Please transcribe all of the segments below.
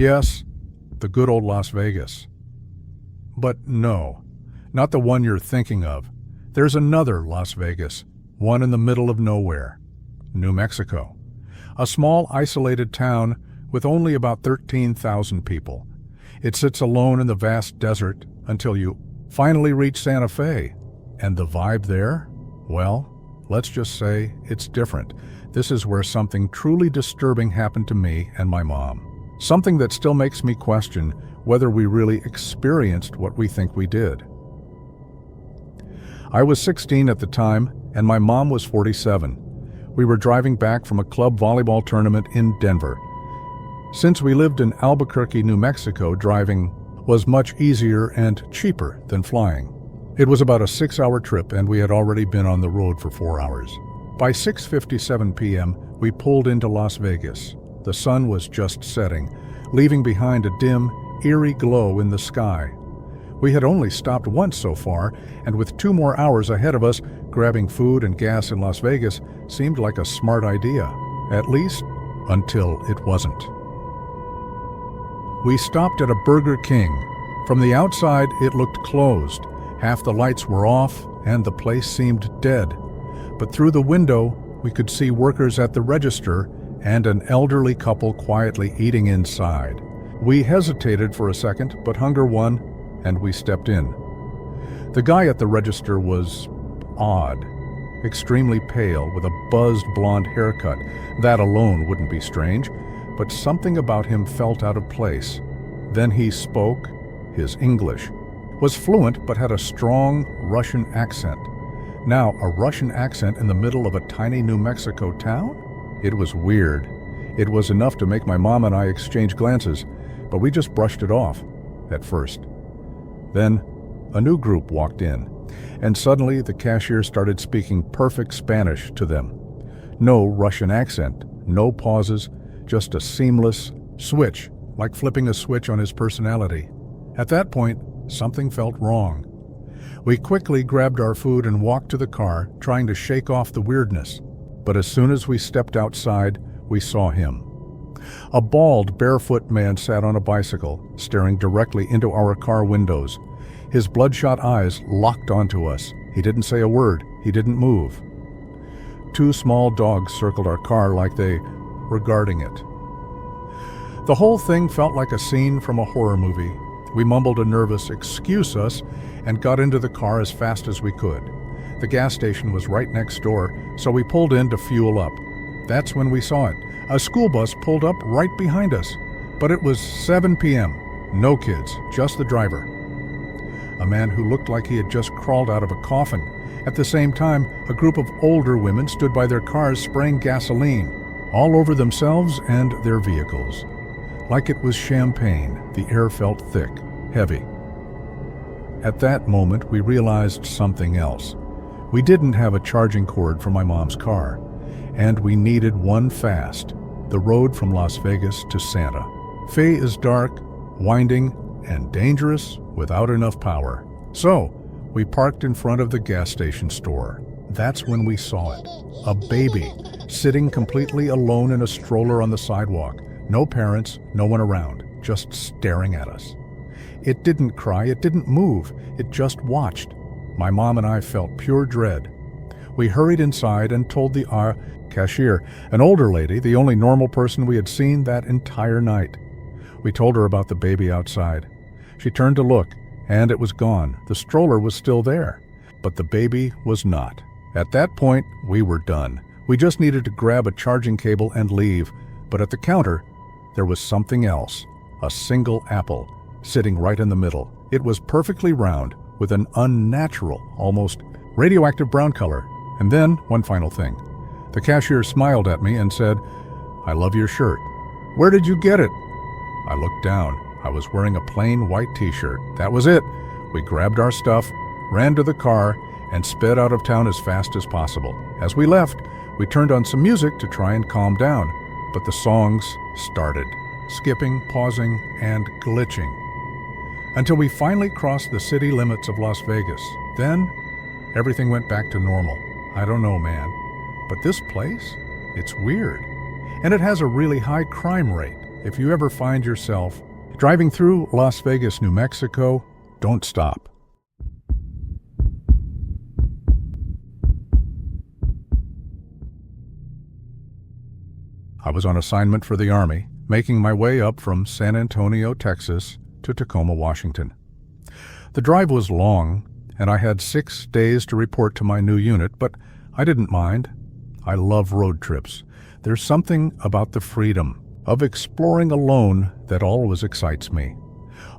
Yes, the good old Las Vegas. But no, not the one you're thinking of. There's another Las Vegas, one in the middle of nowhere, New Mexico. A small, isolated town with only about 13,000 people. It sits alone in the vast desert until you finally reach Santa Fe. And the vibe there? Well, let's just say it's different. This is where something truly disturbing happened to me and my mom. Something that still makes me question whether we really experienced what we think we did. I was 16 at the time, and my mom was 47. We were driving back from a club volleyball tournament in Denver. Since we lived in Albuquerque, New Mexico, driving was much easier and cheaper than flying. It was about a 6-hour trip, and we had already been on the road for 4 hours. By 6:57 p.m., we pulled into Las Vegas. The sun was just setting, leaving behind a dim, eerie glow in the sky. We had only stopped once so far, and with 2 more hours ahead of us, grabbing food and gas in Las Vegas seemed like a smart idea, at least until it wasn't. We stopped at a Burger King. From the outside, it looked closed. Half the lights were off, and the place seemed dead. But through the window, we could see workers at the register and an elderly couple quietly eating inside. We hesitated for a second, but hunger won, and we stepped in. The guy at the register was odd, extremely pale, with a buzzed blonde haircut. That alone wouldn't be strange, but something about him felt out of place. Then he spoke. His English was fluent, but had a strong Russian accent. Now, a Russian accent in the middle of a tiny New Mexico town? It was weird. It was enough to make my mom and I exchange glances, but we just brushed it off at first. Then, a new group walked in, and suddenly the cashier started speaking perfect Spanish to them. No Russian accent, no pauses, just a seamless switch, like flipping a switch on his personality. At that point, something felt wrong. We quickly grabbed our food and walked to the car, trying to shake off the weirdness. But as soon as we stepped outside, we saw him. A bald, barefoot man sat on a bicycle, staring directly into our car windows. His bloodshot eyes locked onto us. He didn't say a word. He didn't move. 2 small dogs circled our car like they were guarding it. The whole thing felt like a scene from a horror movie. We mumbled a nervous "excuse us" and got into the car as fast as we could. The gas station was right next door, so we pulled in to fuel up. That's when we saw it. A school bus pulled up right behind us. But it was 7 p.m. No kids, just the driver. A man who looked like he had just crawled out of a coffin. At the same time, a group of older women stood by their cars spraying gasoline, all over themselves and their vehicles. Like it was champagne, the air felt thick, heavy. At that moment, we realized something else. We didn't have a charging cord for my mom's car, and we needed one fast, the road from Las Vegas to Santa Fe is dark, winding, and dangerous without enough power. So, we parked in front of the gas station store. That's when we saw it. A baby, sitting completely alone in a stroller on the sidewalk. No parents, no one around, just staring at us. It didn't cry, it didn't move, it just watched. My mom and I felt pure dread. We hurried inside and told the cashier, an older lady, the only normal person we had seen that entire night. We told her about the baby outside. She turned to look, and it was gone. The stroller was still there, but the baby was not. At that point, we were done. We just needed to grab a charging cable and leave. But at the counter, there was something else. A single apple, sitting right in the middle. It was perfectly round, with an unnatural, almost radioactive brown color. And then, one final thing. The cashier smiled at me and said, "I love your shirt. Where did you get it?" I looked down. I was wearing a plain white t-shirt. That was it. We grabbed our stuff, ran to the car, and sped out of town as fast as possible. As we left, we turned on some music to try and calm down, but the songs started, skipping, pausing, and glitching, until we finally crossed the city limits of Las Vegas. Then, everything went back to normal. I don't know, man, but this place, it's weird. And it has a really high crime rate. if you ever find yourself driving through Las Vegas, New Mexico, don't stop. I was on assignment for the Army, making my way up from San Antonio, Texas, to Tacoma, Washington. The drive was long, and I had 6 days to report to my new unit, but I didn't mind. I love road trips. There's something about the freedom of exploring alone that always excites me.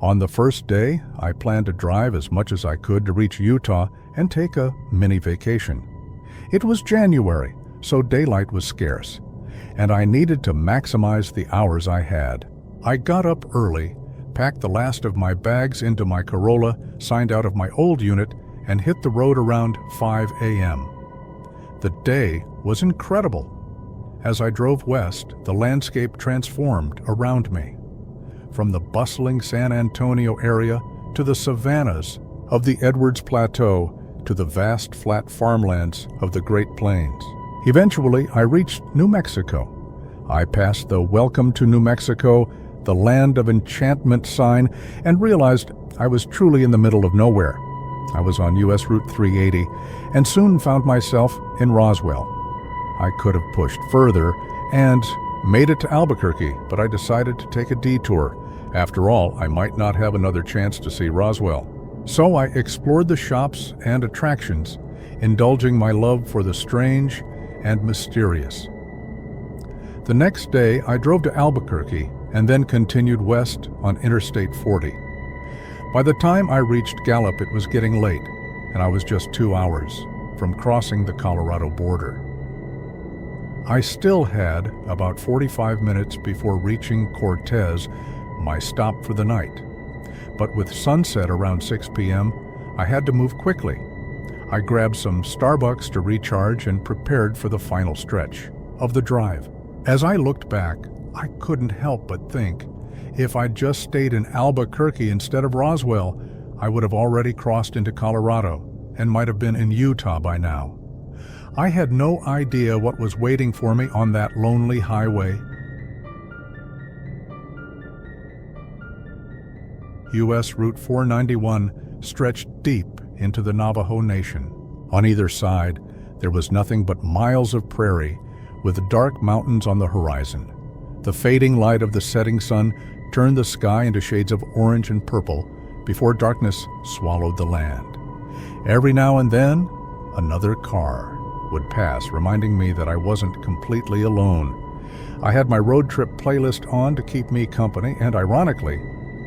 On the first day, I planned to drive as much as I could to reach Utah and take a mini vacation. It was January, so daylight was scarce, and I needed to maximize the hours I had. I got up early, packed the last of my bags into my Corolla, signed out of my old unit, and hit the road around 5 a.m. The day was incredible. As I drove west, the landscape transformed around me. From the bustling San Antonio area to the savannas of the Edwards Plateau to the vast flat farmlands of the Great Plains. Eventually, I reached New Mexico. I passed the Welcome to New Mexico, the Land of Enchantment sign, and realized I was truly in the middle of nowhere. I was on U.S. Route 380 and soon found myself in Roswell. I could have pushed further and made it to Albuquerque, but I decided to take a detour. After all, I might not have another chance to see Roswell. So I explored the shops and attractions, indulging my love for the strange and mysterious. The next day, I drove to Albuquerque and then continued west on Interstate 40. By the time I reached Gallup, it was getting late, and I was just 2 hours from crossing the Colorado border. I still had about 45 minutes before reaching Cortez, my stop for the night. But with sunset around 6 p.m., I had to move quickly. I grabbed some Starbucks to recharge and prepared for the final stretch of the drive. As I looked back, I couldn't help but think, if I'd just stayed in Albuquerque instead of Roswell, I would have already crossed into Colorado and might have been in Utah by now. I had no idea what was waiting for me on that lonely highway. U.S. Route 491 stretched deep into the Navajo Nation. On either side, there was nothing but miles of prairie, with dark mountains on the horizon. The fading light of the setting sun turned the sky into shades of orange and purple before darkness swallowed the land. Every now and then, another car would pass, reminding me that I wasn't completely alone. I had my road trip playlist on to keep me company, and ironically,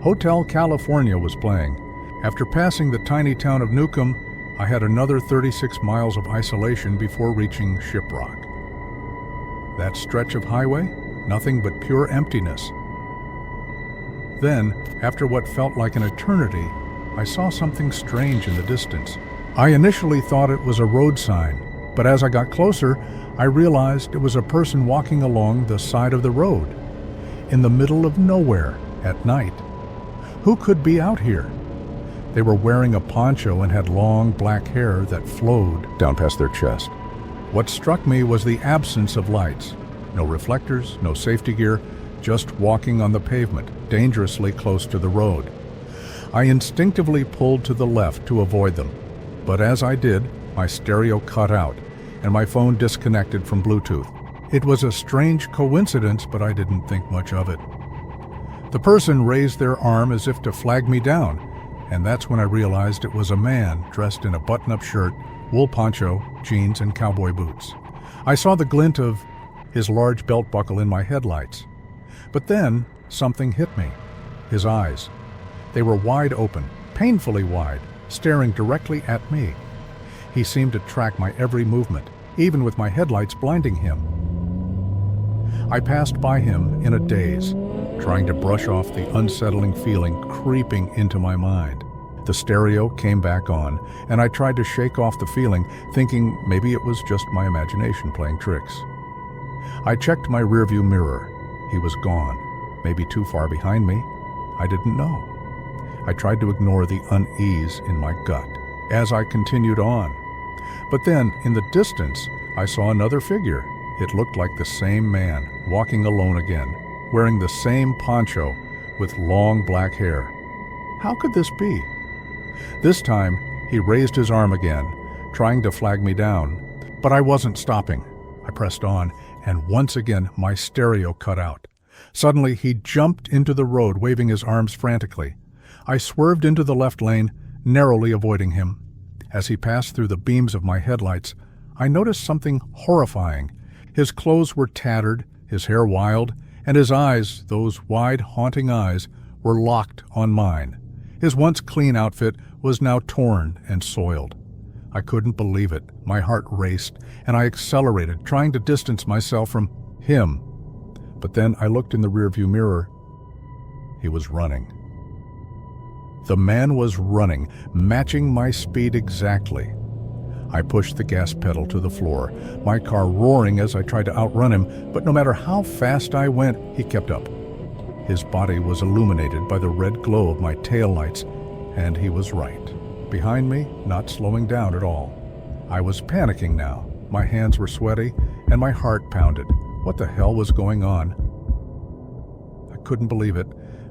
Hotel California was playing. After passing the tiny town of Newcomb, I had another 36 miles of isolation before reaching Shiprock. That stretch of highway, nothing but pure emptiness. Then, after what felt like an eternity, I saw something strange in the distance. I initially thought it was a road sign, but as I got closer, I realized it was a person walking along the side of the road, in the middle of nowhere, at night. Who could be out here? They were wearing a poncho and had long black hair that flowed down past their chest. What struck me was the absence of lights. No reflectors, no safety gear, just walking on the pavement, dangerously close to the road. I instinctively pulled to the left to avoid them, but as I did, my stereo cut out and my phone disconnected from Bluetooth. It was a strange coincidence, but I didn't think much of it. The person raised their arm as if to flag me down, and that's when I realized it was a man dressed in a button-up shirt, wool poncho, jeans, and cowboy boots. I saw the glint of his large belt buckle in my headlights. But then something hit me. His eyes. They were wide open, painfully wide, staring directly at me. He seemed to track my every movement, even with my headlights blinding him. I passed by him in a daze, trying to brush off the unsettling feeling creeping into my mind. The stereo came back on, and I tried to shake off the feeling, thinking maybe it was just my imagination playing tricks. I checked my rearview mirror. He was gone, maybe too far behind me. I didn't know. I tried to ignore the unease in my gut as I continued on. But then, in the distance, I saw another figure. It looked like the same man, walking alone again, wearing the same poncho with long black hair. How could this be? This time, he raised his arm again, trying to flag me down, but I wasn't stopping. I pressed on, and once again my stereo cut out. Suddenly, he jumped into the road, waving his arms frantically. I swerved into the left lane, narrowly avoiding him. As he passed through the beams of my headlights, I noticed something horrifying. His clothes were tattered, his hair wild, and his eyes, those wide, haunting eyes, were locked on mine. His once clean outfit was now torn and soiled. I couldn't believe it. My heart raced, and I accelerated, trying to distance myself from him. But then I looked in the rearview mirror. He was running. The man was running, matching my speed exactly. I pushed the gas pedal to the floor, my car roaring as I tried to outrun him, but no matter how fast I went, he kept up. His body was illuminated by the red glow of my taillights, and he was right. Behind me, not slowing down at all. I was panicking now. My hands were sweaty, and my heart pounded. What the hell was going on? I couldn't believe it,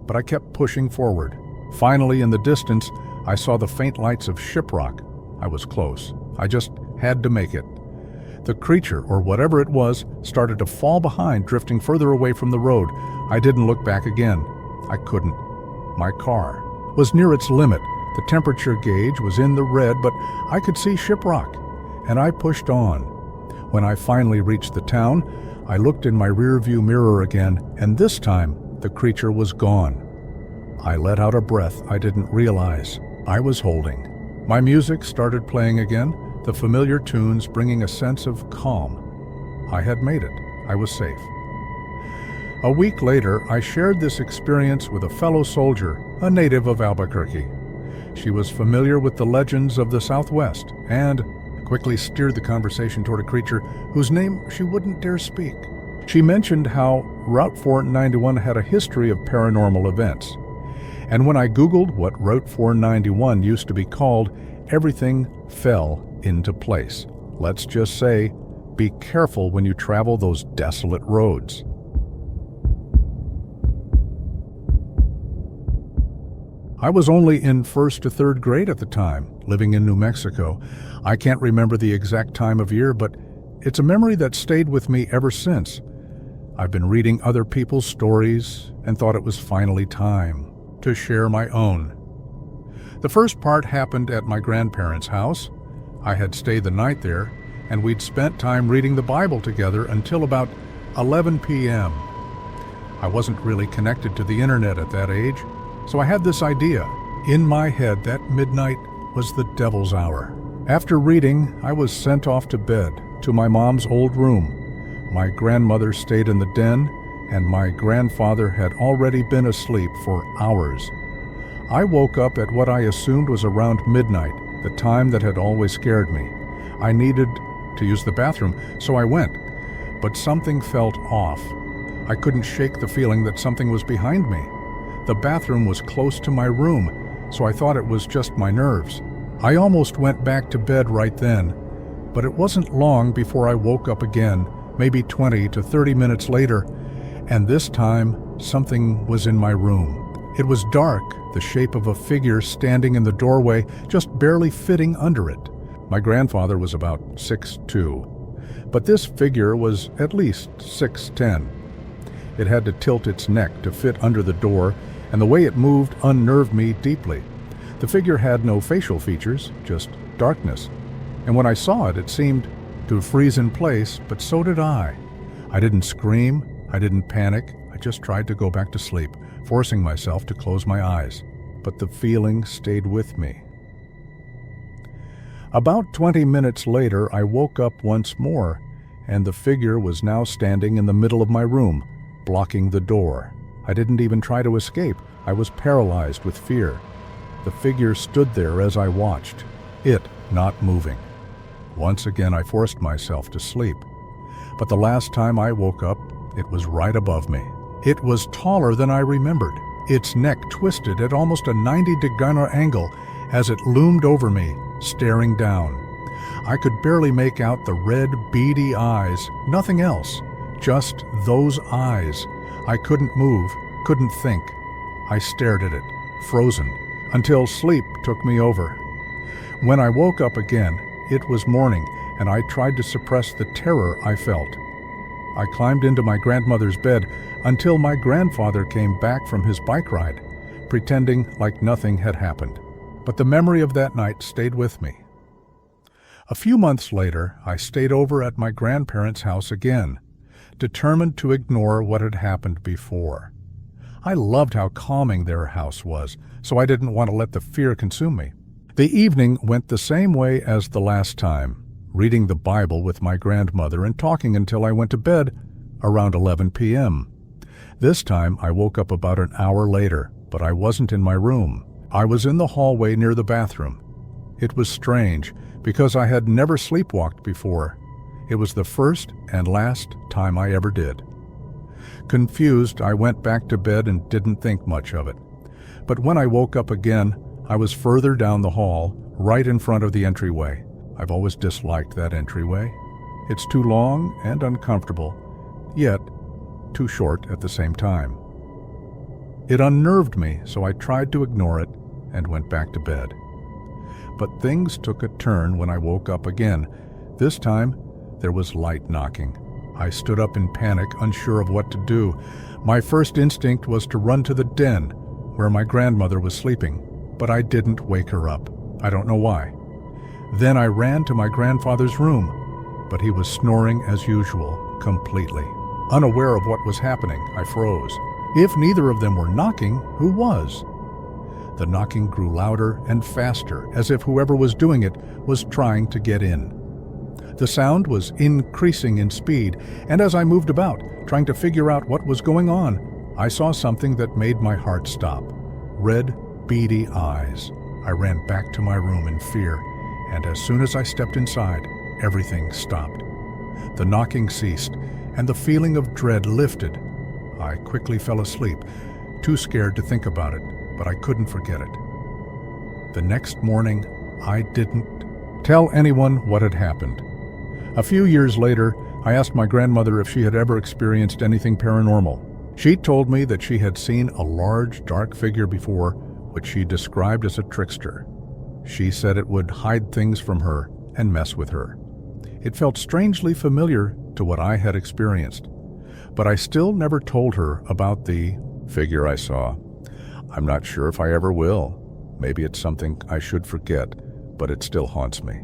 but I kept pushing forward. Finally, in the distance, I saw the faint lights of Shiprock. I was close. I just had to make it. The creature, or whatever it was, started to fall behind, drifting further away from the road. I didn't look back again. I couldn't. My car was near its limit. The temperature gauge was in the red, but I could see Shiprock, and I pushed on. When I finally reached the town, I looked in my rearview mirror again, and this time, the creature was gone. I let out a breath I didn't realize I was holding. My music started playing again, the familiar tunes bringing a sense of calm. I had made it. I was safe. A week later, I shared this experience with a fellow soldier, a native of Albuquerque. She was familiar with the legends of the Southwest and quickly steered the conversation toward a creature whose name she wouldn't dare speak. She mentioned how Route 491 had a history of paranormal events. And when I Googled what Route 491 used to be called, everything fell into place. Let's just say, be careful when you travel those desolate roads. I was only in 1st to 3rd grade at the time, living in New Mexico. I can't remember the exact time of year, but it's a memory that stayed with me ever since. I've been reading other people's stories and thought it was finally time to share my own. The first part happened at my grandparents' house. I had stayed the night there, and we'd spent time reading the Bible together until about 11 p.m. I wasn't really connected to the internet at that age, so I had this idea. In my head, that midnight was the devil's hour. After reading, I was sent off to bed, to my mom's old room. My grandmother stayed in the den, and my grandfather had already been asleep for hours. I woke up at what I assumed was around midnight, the time that had always scared me. I needed to use the bathroom, so I went, but something felt off. I couldn't shake the feeling that something was behind me. The bathroom was close to my room, so I thought it was just my nerves. I almost went back to bed right then, but it wasn't long before I woke up again, maybe 20 to 30 minutes later, and this time something was in my room. It was dark, the shape of a figure standing in the doorway, just barely fitting under it. My grandfather was about 6'2", but this figure was at least 6'10". It had to tilt its neck to fit under the door, and the way it moved unnerved me deeply. The figure had no facial features, just darkness. And when I saw it, it seemed to freeze in place, but so did I. I didn't scream, I didn't panic, I just tried to go back to sleep, forcing myself to close my eyes. But the feeling stayed with me. About 20 minutes later, I woke up once more, and the figure was now standing in the middle of my room, blocking the door. I didn't even try to escape. I was paralyzed with fear. The figure stood there as I watched, it not moving. Once again, I forced myself to sleep. But the last time I woke up, it was right above me. It was taller than I remembered. Its neck twisted at almost a 90-degree angle as it loomed over me, staring down. I could barely make out the red, beady eyes, nothing else, just those eyes. I couldn't move, couldn't think. I stared at it, frozen, until sleep took me over. When I woke up again, it was morning, and I tried to suppress the terror I felt. I climbed into my grandmother's bed until my grandfather came back from his bike ride, pretending like nothing had happened. But the memory of that night stayed with me. A few months later, I stayed over at my grandparents' house again, determined to ignore what had happened before. I loved how calming their house was, so I didn't want to let the fear consume me. The evening went the same way as the last time, reading the Bible with my grandmother and talking until I went to bed around 11 p.m. This time I woke up about an hour later, but I wasn't in my room. I was in the hallway near the bathroom. It was strange, because I had never sleepwalked before. It was the first and last time I ever did. Confused, I went back to bed and didn't think much of it. But when I woke up again, I was further down the hall, right in front of the entryway. I've always disliked that entryway. It's too long and uncomfortable, yet too short at the same time. It unnerved me, so I tried to ignore it and went back to bed. But things took a turn when I woke up again. This time, there was light knocking. I stood up in panic, unsure of what to do. My first instinct was to run to the den, where my grandmother was sleeping, but I didn't wake her up. I don't know why. Then I ran to my grandfather's room, but he was snoring as usual, completely. Unaware of what was happening, I froze. If neither of them were knocking, who was? The knocking grew louder and faster, as if whoever was doing it was trying to get in. The sound was increasing in speed, and as I moved about, trying to figure out what was going on, I saw something that made my heart stop. Red, beady eyes. I ran back to my room in fear, and as soon as I stepped inside, everything stopped. The knocking ceased, and the feeling of dread lifted. I quickly fell asleep, too scared to think about it, but I couldn't forget it. The next morning, I didn't tell anyone what had happened. A few years later, I asked my grandmother if she had ever experienced anything paranormal. She told me that she had seen a large, dark figure before, which she described as a trickster. She said it would hide things from her and mess with her. It felt strangely familiar to what I had experienced, but I still never told her about the figure I saw. I'm not sure if I ever will. Maybe it's something I should forget, but it still haunts me.